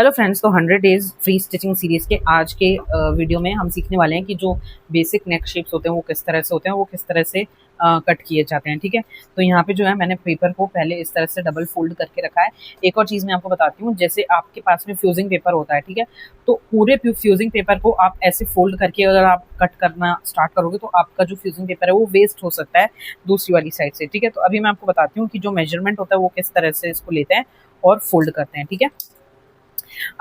Hello friends, तो 100 days free stitching series के आज के वीडियो में हम सीखने वाले हैं कि जो बेसिक नेक शेप्स होते हैं वो किस तरह से होते हैं, वो किस तरह से कट किए जाते हैं। ठीक है, तो यहाँ पे जो है मैंने पेपर को पहले इस तरह से डबल फोल्ड करके रखा है। एक और चीज़ मैं आपको बताती हूँ, जैसे आपके पास में फ्यूजिंग पेपर होता है, ठीक है, तो पूरे फ्यूजिंग पेपर को आप ऐसे फोल्ड करके अगर आप कट करना स्टार्ट करोगे तो आपका जो फ्यूजिंग पेपर है वो वेस्ट हो सकता है दूसरी वाली साइड से। ठीक है, तो अभी मैं आपको बताती हूँ कि जो मेजरमेंट होता है वो किस तरह से इसको लेते हैं और फोल्ड करते हैं। ठीक है,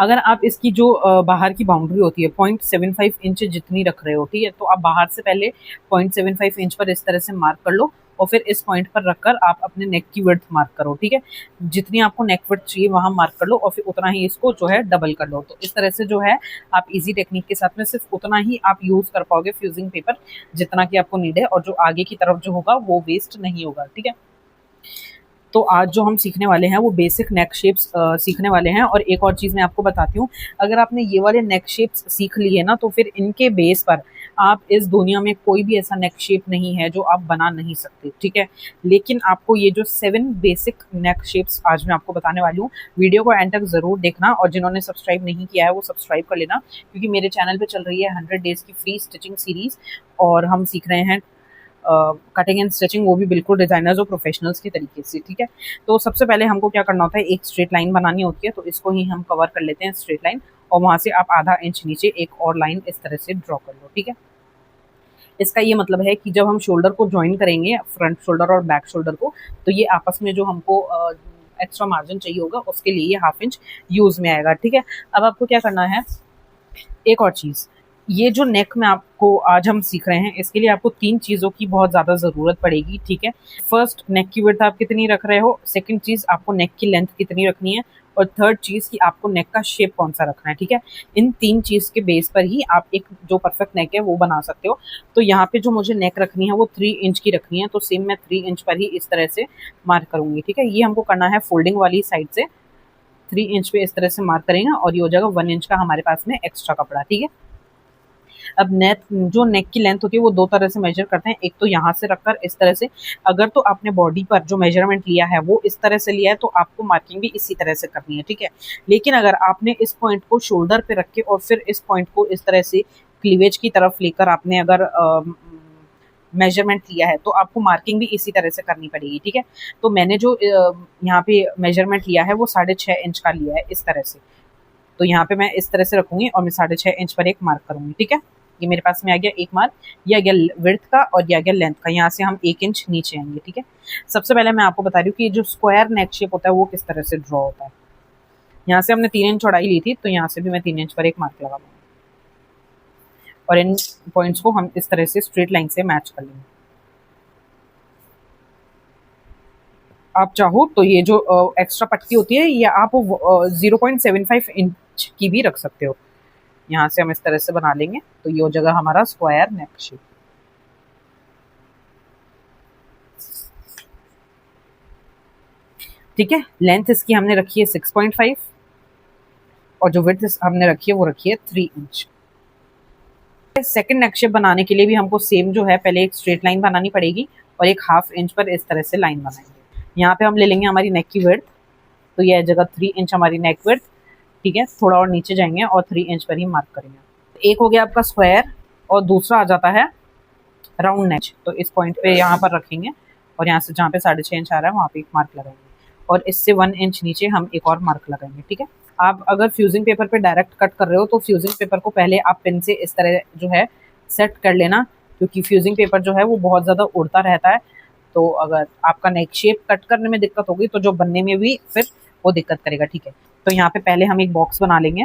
अगर आप इसकी जो बाहर की बाउंड्री होती है 0.75 इंच जितनी रख रहे हो, ठीक है, तो आप बाहर से पहले 0.75 इंच पर इस तरह से मार्क कर लो और फिर इस पॉइंट पर रखकर आप अपने नेक की विड्थ मार्क करो। ठीक है, जितनी आपको नेक विड्थ चाहिए वहां मार्क कर लो और फिर उतना ही इसको जो है डबल कर लो। तो इस तरह से जो है आप इजी टेक्निक के साथ में सिर्फ उतना ही आप यूज कर पाओगे फ्यूजिंग पेपर जितना कि आपको नीड है, और जो आगे की तरफ जो होगा वो वेस्ट नहीं होगा। ठीक है, तो आज जो हम सीखने वाले हैं वो बेसिक नेक शेप्स सीखने वाले हैं। और एक और चीज़ मैं आपको बताती हूँ, अगर आपने ये वाले नेक शेप्स सीख लिए ना तो फिर इनके बेस पर आप इस दुनिया में कोई भी ऐसा नेक शेप नहीं है जो आप बना नहीं सकते। ठीक है, लेकिन आपको ये जो 7 बेसिक नेक शेप्स आज मैं आपको बताने वाली हूँ, वीडियो को एंड तक ज़रूर देखना, और जिन्होंने सब्सक्राइब नहीं किया है वो सब्सक्राइब कर लेना, क्योंकि मेरे चैनल पर चल रही है 100 डेज़ की फ्री स्टिचिंग सीरीज़ और हम सीख रहे हैं कटिंग एंड स्टिचिंग, वो भी बिल्कुल डिजाइनर्स और प्रोफेशनल्स के तरीके से। ठीक है, तो सबसे पहले हमको क्या करना होता है, एक स्ट्रेट लाइन बनानी होती है, तो इसको ही हम कवर कर लेते हैं स्ट्रेट लाइन, और वहां से आप आधा इंच नीचे एक और लाइन इस तरह से ड्रॉ कर लो। ठीक है, इसका ये मतलब है कि जब हम शोल्डर को ज्वाइन करेंगे, फ्रंट शोल्डर और बैक शोल्डर को, तो ये आपस में जो हमको एक्स्ट्रा मार्जिन चाहिए होगा उसके लिए ये हाफ इंच यूज में आएगा। ठीक है, अब आपको क्या करना है, एक और चीज़, ये जो नेक में आपको आज हम सीख रहे हैं इसके लिए आपको 3 चीज़ों की बहुत ज़्यादा ज़रूरत पड़ेगी। ठीक है, फर्स्ट, नेक की विड्थ आप कितनी रख रहे हो, सेकंड चीज़ आपको नेक की लेंथ कितनी रखनी है, और थर्ड चीज़ कि आपको नेक का शेप कौन सा रखना है। ठीक है, इन 3 चीज़ के बेस पर ही आप एक जो परफेक्ट नेक है वो बना सकते हो। तो यहाँ पे जो मुझे नेक रखनी है वो 3 इंच की रखनी है, तो सेम मैं 3 इंच पर ही इस तरह से मार्क करूंगी। ठीक है, ये हमको करना है फोल्डिंग वाली साइड से, 3 इंच पे इस तरह से मार्क करेंगे और ये हो जाएगा 1 इंच का हमारे पास में एक्स्ट्रा कपड़ा। ठीक है, अब नेक की लेंथ होती है वो 2 तरह से मेजर करते हैं, एक तो यहाँ से रखकर इस तरह से, अगर तो आपने बॉडी पर जो मेजरमेंट लिया है वो इस तरह से लिया है तो आपको मार्किंग भी इसी तरह से करनी है। ठीक है, लेकिन अगर आपने इस पॉइंट को शोल्डर पे रख के और फिर इस पॉइंट को इस तरह से क्लीवेज की तरफ लेकर आपने अगर मेजरमेंट लिया है तो आपको मार्किंग भी इसी तरह से करनी पड़ेगी। ठीक है, तो मैंने जो यहाँ पे मेजरमेंट लिया है वो 6.5 इंच का लिया है इस तरह से, तो यहाँ पे मैं इस तरह से रखूंगी और मैं 6.5 इंच पर एक मार्क करूंगी। ठीक है, ये मेरे पास में आ गया एक मार्क, ये आ गया विड्थ का और ये आ गया लेंथ का, यहाँ से हम 1 इंच नीचे आएंगे। ठीक है, सबसे पहले मैं आपको बता रही हूँ कि जो स्क्वायर नेक शेप होता है वो किस तरह से ड्रॉ होता है। यहाँ से हमने 3 इंच चौड़ाई ली थी, तो यहाँ से भी मैं 3 इंच पर एक मार्क लगा दूंगी और इन पॉइंट्स को हम इस तरह से स्ट्रेट लाइन से मैच कर लेंगे। आप चाहो तो ये जो एक्स्ट्रा पट्टी होती है ये आप 0.75 इंच की भी रख सकते हो। यहाँ से हम इस तरह से बना लेंगे, तो ये हो जाएगा हमारा स्क्वायर नेक शेप। ठीक है, लेंथ इसकी हमने रखी है 6.5 और जो विड्थ हमने रखी है वो रखी है 3 इंच। सेकंड नेक शेप बनाने के लिए भी हमको सेम जो है पहले एक स्ट्रेट लाइन बनानी पड़ेगी और एक हाफ इंच पर इस तरह से लाइन बनाएंगे। यहाँ पे हम ले लेंगे हमारी नेक की विड्थ, तो यह जगह 3 इंच हमारी नेक विड्थ। ठीक है, थोड़ा और नीचे जाएंगे और 3 इंच पर ही मार्क करेंगे। एक हो गया आपका स्क्वायर और दूसरा आ जाता है राउंड नेक, तो इस पॉइंट पे यहाँ पर रखेंगे और यहाँ से जहाँ पे 6.5 इंच आ रहा है वहाँ पे एक मार्क लगाएंगे और इससे 1 इंच नीचे हम एक और मार्क लगाएंगे। ठीक है, आप अगर फ्यूजिंग पेपर पे डायरेक्ट कट कर रहे हो तो फ्यूजिंग पेपर को पहले आप पेन से इस तरह जो है सेट कर लेना, क्योंकि फ्यूजिंग पेपर जो है वो बहुत ज़्यादा उड़ता रहता है, तो अगर आपका नेक शेप कट करने में दिक्कत होगी तो जो बनने में भी फिर वो दिक्कत करेगा। ठीक है, तो यहाँ पे पहले हम एक बॉक्स बना लेंगे।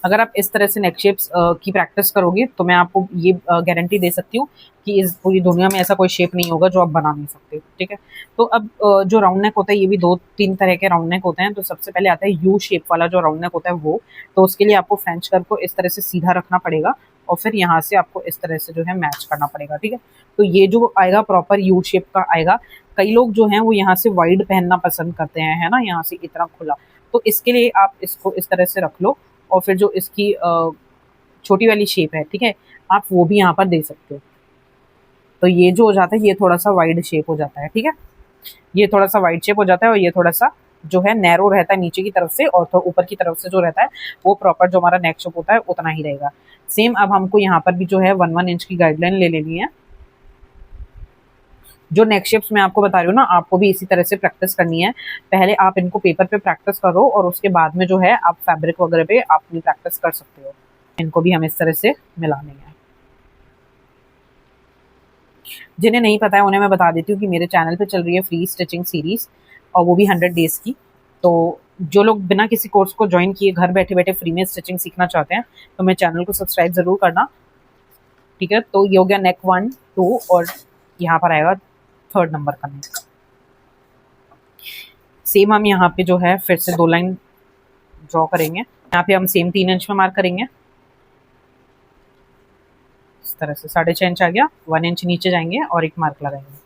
अगर आप इस तरह से नेक शेप्स की प्रैक्टिस करोगे तो मैं आपको ये गारंटी दे सकती हूँ कि इस पूरी दुनिया में ऐसा कोई शेप नहीं होगा जो आप बना नहीं सकते। ठीक है, तो अब जो राउंड नेक होता है ये भी 2-3 तरह के राउंड नेक होते हैं। तो सबसे पहले आता है यू शेप वाला जो राउंड नेक होता है वो, तो उसके लिए आपको फ्रेंच कर्व को इस तरह से सीधा रखना पड़ेगा और फिर यहाँ से आपको इस तरह से जो है मैच करना पड़ेगा। ठीक है, तो ये जो आएगा प्रॉपर यू शेप का आएगा। कई लोग जो हैं वो यहाँ से वाइड पहनना पसंद करते हैं, है ना, यहाँ से इतना खुला, तो इसके लिए आप इसको इस तरह से रख लो और फिर जो इसकी छोटी वाली शेप है, ठीक है, आप वो भी यहाँ पर दे सकते हो। तो ये जो हो जाता है ये थोड़ा सा वाइड शेप हो जाता है। ठीक है, ये थोड़ा सा वाइड शेप हो जाता है और ये थोड़ा सा जो है नैरो रहता है नीचे की तरफ से, और तो ऊपर की तरफ से जो रहता है वो प्रॉपर जो हमारा नेक शेप होता है उतना ही रहेगा। सेम अब हमको यहाँ पर भी जो है 1 इंच की गाइडलाइन ले लेनी है। जो नेक शेप्स मैं आपको बता रही हूँ ना, आपको भी इसी तरह से प्रैक्टिस करनी है। पहले आप इनको पेपर पे प्रैक्टिस करो और उसके बाद में जो है आप फैब्रिक वगैरह पे अपनी प्रैक्टिस कर सकते हो। इनको भी हम इस तरह से मिला लेंगे। जिन्हें नहीं पता है उन्हें मैं बता देती हूँ कि मेरे चैनल पे चल रही है फ्री स्टिचिंग सीरीज, और वो भी 100 डेज की। तो जो लोग बिना किसी कोर्स को ज्वाइन किए घर बैठे बैठे फ्री में स्टिचिंग सीखना चाहते हैं तो मेरे चैनल को सब्सक्राइब जरूर करना, ठीक है। तो ये हो गया नेक 1, 2 और यहाँ पर आएगा 3rd नंबर का नेक। सेम हम यहाँ पे जो है फिर से 2 लाइन ड्रॉ करेंगे। यहाँ पे हम सेम 3 इंच में मार्क करेंगे। इस तरह से 6.5 इंच आ गया, 1 इंच नीचे जाएंगे और एक मार्क लगाएंगे।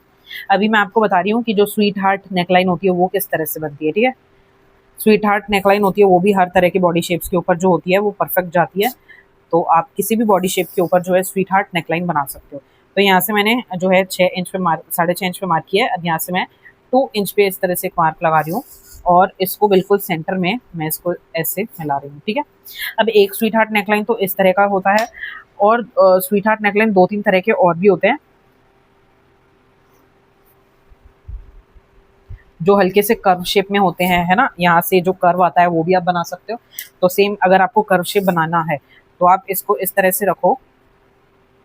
अभी मैं आपको बता रही हूँ कि जो स्वीट हार्ट नेकलाइन होती है वो किस तरह से बनती है, ठीक है। स्वीट हार्ट नेकलाइन होती है वो भी हर तरह के बॉडी शेप्स के ऊपर जो होती है वो परफेक्ट जाती है। तो आप किसी भी बॉडी शेप के ऊपर जो है स्वीट हार्ट नेकलाइन बना सकते हो। तो यहाँ से मैंने जो है 6 इंच पे मार्क, 6.5 इंच पे मार्क किया है। अब यहाँ से मैं 2 इंच पे इस तरह से एक मार्क लगा रही हूँ और इसको बिल्कुल सेंटर में मैं इसको ऐसे मिला रही हूँ, ठीक है। अब एक स्वीट हार्ट नेकलाइन तो इस तरह का होता है, और स्वीट हार्ट नेकलाइन 2-3 तरह के और भी होते हैं जो हल्के से कर्व शेप में होते हैं, है ना। यहाँ से जो कर्व आता है वो भी आप बना सकते हो। तो सेम अगर आपको कर्व शेप बनाना है तो आप इसको इस तरह से रखो,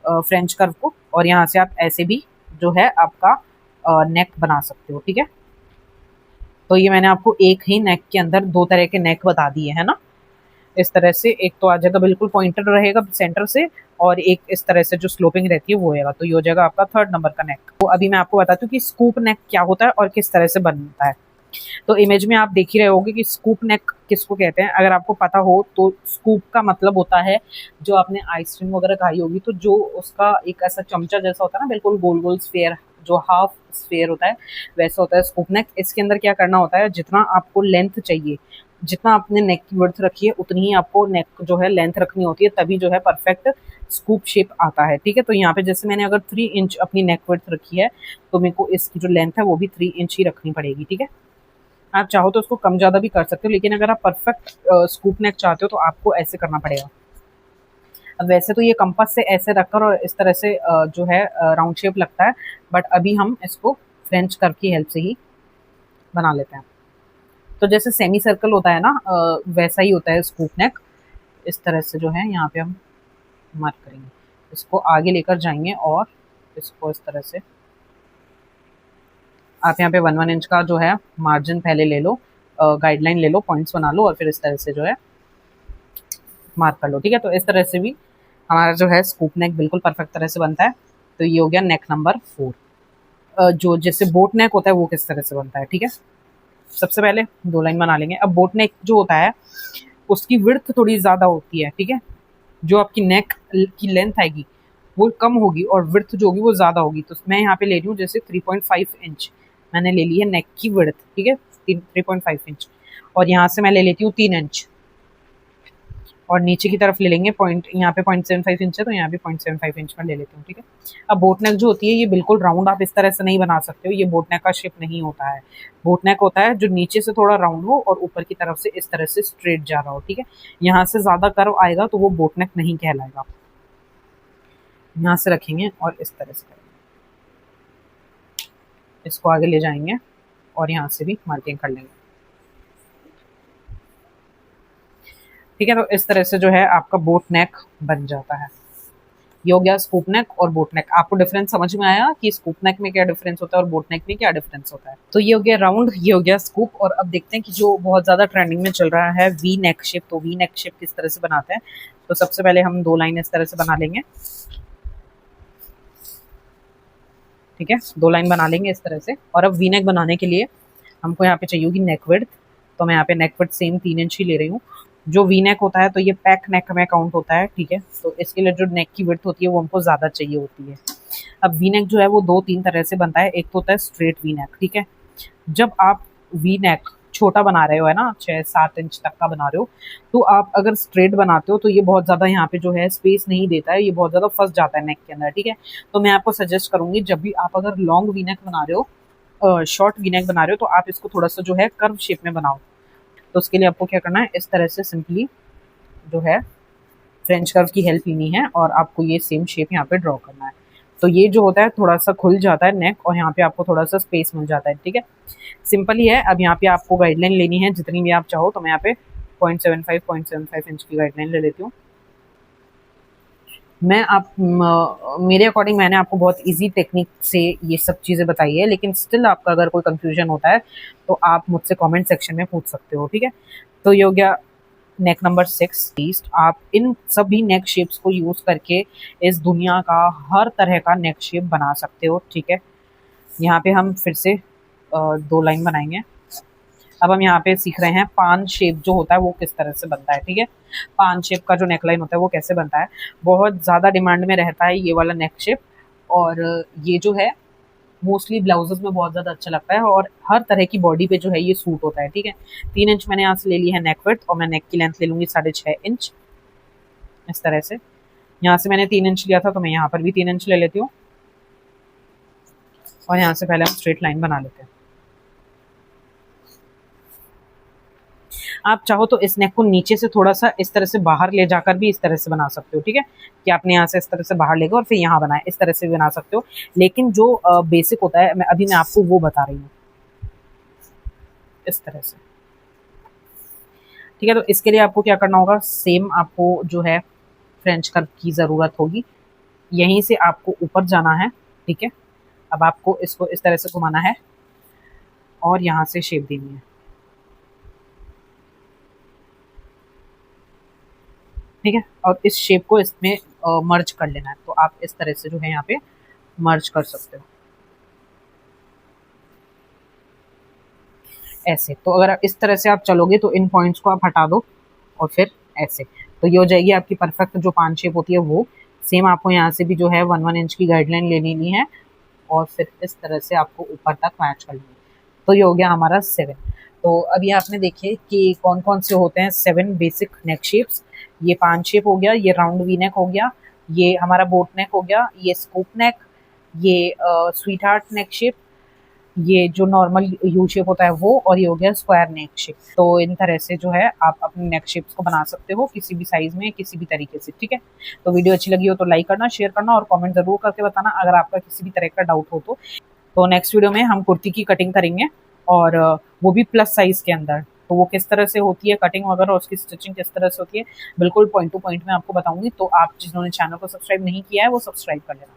फ्रेंच कर्व को, और यहाँ से आप ऐसे भी जो है आपका नेक बना सकते हो, ठीक है। तो ये मैंने आपको एक ही नेक के अंदर 2 तरह के नेक बता दिए, है ना। इस तरह से एक तो आ जाएगा बिल्कुल पॉइंटेड रहेगा सेंटर से, और एक इस तरह से जो स्लोपिंग रहती है वो रहेगा। तो ये हो जाएगा आपका 3rd नंबर का नेक। तो अभी मैं आपको बताती हूँ कि स्कूप नेक क्या होता है और किस तरह से बनता है। तो इमेज में आप देख ही रहे होगे कि स्कूप नेक किसको कहते हैं। अगर आपको पता हो तो स्कूप का मतलब होता है, जो आपने आइसक्रीम वगैरह खाई होगी तो जो उसका एक ऐसा चमचा जैसा होता है ना, बिल्कुल गोल गोल स्फेयर, जो हाफ स्फेयर होता है वैसा होता है स्कूप नेक। इसके अंदर क्या करना होता है, जितना आपको लेंथ चाहिए, जितना आपने नेक की विड्थ रखी है उतनी ही आपको नेक जो है लेंथ रखनी होती है, तभी जो है परफेक्ट स्कूप शेप आता है, ठीक है। तो यहाँ पे जैसे मैंने अगर 3 इंच अपनी नेक विड्थ रखी है तो मेरे को इसकी जो लेंथ है वो भी 3 इंच ही रखनी पड़ेगी, ठीक है। आप चाहो तो उसको कम ज़्यादा भी कर सकते हो, लेकिन अगर आप परफेक्ट स्कूप नेक चाहते हो तो आपको ऐसे करना पड़ेगा। अब वैसे तो ये कंपास से ऐसे रखकर और इस तरह से जो है राउंड शेप लगता है, बट अभी हम इसको फ्रेंच कर्व की हेल्प से ही बना लेते हैं। तो जैसे सेमी सर्कल होता है ना, वैसा ही होता है स्कूप नेक। इस तरह से जो है यहाँ पे हम मार्क करेंगे, इसको आगे लेकर जाएंगे और इसको इस तरह से आप यहाँ पे 1 इंच का जो है मार्जिन पहले ले लो, गाइडलाइन ले लो, पॉइंट्स बना लो और फिर इस तरह से जो है मार्क कर लो, ठीक है। तो इस तरह से भी हमारा जो है स्कूप नेक बिल्कुल परफेक्ट तरह से बनता है। तो ये हो गया नेक नंबर 4। जो जैसे बोट नेक होता है वो किस तरह से बनता है, ठीक है। सबसे पहले 2 लाइन बना लेंगे। अब बोट नेक जो होता है उसकी विड्थ थोड़ी ज़्यादा होती है, ठीक है। जो आपकी नेक की लेंथ आएगी वो कम होगी और विड्थ जो होगी वो ज़्यादा होगी। तो मैं यहाँ पे ले रही हूँ जैसे 3.5 इंच मैंने ले ली है नेक की विड्थ, ठीक है, 3.5 इंच। और यहाँ से मैं ले लेती हूँ 3 इंच, और नीचे की तरफ ले लेंगे पॉइंट, यहाँ पे 0.75 इंच है तो यहाँ पे 0.75 इंच में ले लेती हूँ, ठीक है। अब बोट नेक जो होती है ये बिल्कुल राउंड आप इस तरह से नहीं बना सकते हो, ये बोट नेक का शेप नहीं होता है। बोट नेक होता है जो नीचे से थोड़ा राउंड हो और ऊपर की तरफ से इस तरह से स्ट्रेट जा रहा हो, ठीक है। यहाँ से ज़्यादा कर्व आएगा तो वो बोट नेक नहीं कहलाएगा। यहाँ से रखेंगे और इस तरह से करेंगे, इसको आगे ले जाएंगे और यहाँ से भी मार्किंग कर लेंगे, ठीक है। तो इस तरह से जो है आपका बोट नेक बन जाता है। ये हो गया स्कूप नेक और बोट नेक। आपको डिफरेंस समझ में आया कि स्कूप नेक में क्या डिफरेंस होता है और बोट नेक में क्या डिफरेंस होता है। तो ये हो गया राउंड, ये हो गया स्कूप। और अब देखते हैं कि जो बहुत ज़्यादा ट्रेंडिंग में चल रहा है वी नेक शेप, तो वी नेक शेप किस तरह से बनाते हैं। तो सबसे पहले हम 2 लाइन इस तरह से बना लेंगे, ठीक है, 2 लाइन बना लेंगे इस तरह से। और अब वी नेक बनाने के लिए हमको यहाँ पे चाहिए होगी नेक विड्थ। तो मैं यहाँ पे नेक विड्थ सेम 3 इंच ही ले रही हूँ। जो वी नेक होता है तो ये पैक नेक में काउंट होता है, ठीक है। तो इसके लिए जो नेक की विड्थ होती है वो हमको ज़्यादा चाहिए होती है। अब वी नेक जो है वो 2-3 तरह से बनता है। एक तो होता है स्ट्रेट वी नेक, ठीक है। जब आप वी नेक छोटा बना रहे हो, है ना, 6-7 इंच तक का बना रहे हो, तो आप अगर स्ट्रेट बनाते हो तो ये बहुत ज़्यादा यहाँ पे जो है स्पेस नहीं देता है, ये बहुत ज़्यादा फंस जाता है नेक के अंदर, ठीक है। तो मैं आपको सजेस्ट करूँगी जब भी आप अगर लॉन्ग वी नेक बना रहे हो शॉर्ट वी नेक बना रहे हो तो आप इसको थोड़ा सा जो है कर्व शेप में बनाओ। तो उसके लिए आपको क्या करना है, इस तरह से सिंपली जो है फ्रेंच कर्व की हेल्प लेनी है और आपको ये सेम शेप यहाँ पे ड्रॉ करना है। तो ये जो होता है थोड़ा सा खुल जाता है नेक और यहाँ पे आपको थोड़ा सा स्पेस मिल जाता है, ठीक है। सिंपल ही है। अब यहाँ पे आपको गाइडलाइन लेनी है जितनी भी आप चाहो, तो मैं यहाँ पे 0.75 इंच की गाइडलाइन ले लेती हूँ। मेरे अकॉर्डिंग मैंने आपको बहुत इजी टेक्निक से ये सब चीज़ें बताई है, लेकिन स्टिल आपका अगर कोई कंफ्यूजन होता है तो आप मुझसे कमेंट सेक्शन में पूछ सकते हो, ठीक है। तो ये हो गया नेक नंबर 6। आप इन सभी नेक शेप्स को यूज़ करके इस दुनिया का हर तरह का नेक शेप बना सकते हो, ठीक है। यहाँ पे हम फिर से 2 लाइन बनाएंगे। अब हम यहाँ पे सीख रहे हैं पान शेप जो होता है वो किस तरह से बनता है, ठीक है। पान शेप का जो नेकलाइन होता है वो कैसे बनता है, बहुत ज़्यादा डिमांड में रहता है ये वाला नेक शेप, और ये जो है मोस्टली ब्लाउजेस में बहुत ज़्यादा अच्छा लगता है और हर तरह की बॉडी पे जो है ये सूट होता है, ठीक है। 3 इंच मैंने यहाँ से ले ली है नेक विड्थ और मैं नेक की लेंथ ले लूँगी 6.5 इंच। इस तरह से यहाँ से मैंने 3 इंच लिया था तो मैं यहाँ पर भी 3 इंच ले लेती हूँ और यहाँ से पहले हम स्ट्रेट लाइन बना लेते हैं। आप चाहो तो इस नेक को नीचे से थोड़ा सा इस तरह से बाहर ले जाकर भी इस तरह से बना सकते हो, ठीक है, कि आपने यहाँ से इस तरह से बाहर लेगा और फिर यहाँ बनाए, इस तरह से भी बना सकते हो। लेकिन जो बेसिक होता है मैं आपको वो बता रही हूँ, इस तरह से, ठीक है। तो इसके लिए आपको क्या करना होगा, सेम आपको जो है फ्रेंच कर्व की ज़रूरत होगी। यहीं से आपको ऊपर जाना है, ठीक है। अब आपको इसको इस तरह से घुमाना है और यहाँ से शेप देनी है, ठीक है। और इस शेप को इसमें मर्ज कर लेना है। तो आप इस तरह से जो है यहाँ पे मर्ज कर सकते हो, ऐसे। तो अगर इस तरह से आप चलोगे तो इन पॉइंट्स को आप हटा दो और फिर ऐसे, तो ये हो जाएगी आपकी परफेक्ट जो पान शेप होती है वो। सेम आपको यहाँ से भी जो है 1 इंच की गाइडलाइन ले लेनी है और फिर इस तरह से आपको ऊपर तक मैच करनी है। तो ये हो गया हमारा 7। तो अभी आपने देखिए कि कौन कौन से होते हैं 7 बेसिक नेक शेप्स। ये पान शेप हो गया, ये राउंड वी नेक हो गया, ये हमारा बोट नेक हो गया, ये स्कूप नेक, ये स्वीट हार्ट नेक शेप, ये जो नॉर्मल यू शेप होता है वो, और ये हो गया स्क्वायर नेक शेप। तो इन तरह से जो है आप अपने नेक शेप्स को बना सकते हो किसी भी साइज में, किसी भी तरीके से, ठीक है। तो वीडियो अच्छी लगी हो तो लाइक करना, शेयर करना और कमेंट जरूर करके बताना अगर आपका किसी भी तरह का डाउट हो तो नेक्स्ट वीडियो में हम कुर्ती की कटिंग करेंगे और वो भी प्लस साइज के अंदर। तो वो किस तरह से होती है कटिंग वगैरह, उसकी स्टिचिंग किस तरह से होती है, बिल्कुल पॉइंट टू पॉइंट में आपको बताऊंगी। तो आप जिन्होंने चैनल को सब्सक्राइब नहीं किया है वो सब्सक्राइब कर लेना।